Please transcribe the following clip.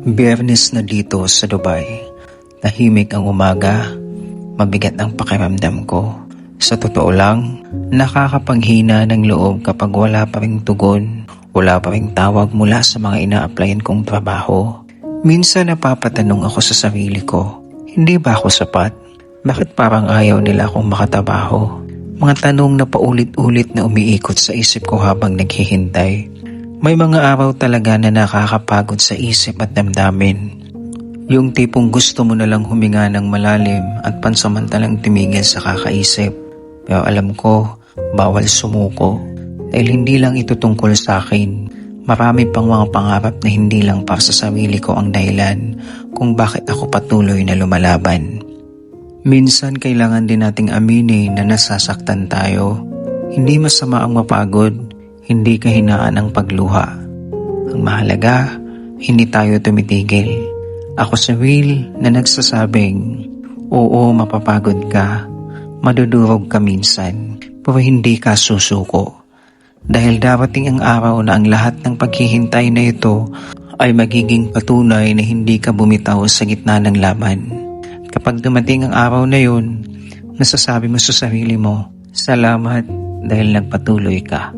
Biyernes na dito sa Dubai. Tahimik ang umaga, mabigat ang pakiramdam ko. Sa totoo lang, nakakapanghina ng loob kapag wala pa ring tugon, wala pa ring tawag mula sa mga ina-applyan kong trabaho. Minsan napapatanong ako sa sarili ko, hindi ba ako sapat? Bakit parang ayaw nila akong makatrabaho? Mga tanong na paulit-ulit na umiikot sa isip ko habang naghihintay. May mga araw talaga na nakakapagod sa isip at damdamin. Yung tipong gusto mo na lang huminga ng malalim at pansamantalang tumigil sa kakaisip. Pero alam ko, bawal sumuko. Dahil hindi lang ito tungkol sa akin. Marami pang mga pangarap na hindi lang para sa sarili ko ang dahilan kung bakit ako patuloy na lumalaban. Minsan kailangan din nating aminin na nasasaktan tayo. Hindi masama ang mapagod. Hindi kahinaan ang pagluha. Ang mahalaga, hindi tayo tumitigil. Ako si Will na nagsasabing, oo, mapapagod ka, madudurog ka minsan, pero hindi ka susuko. Dahil darating ang araw na ang lahat ng paghihintay na ito ay magiging patunay na hindi ka bumitaw sa gitna ng laban. Kapag dumating ang araw na yun, nasasabi mo sa sarili mo, salamat dahil nagpatuloy ka.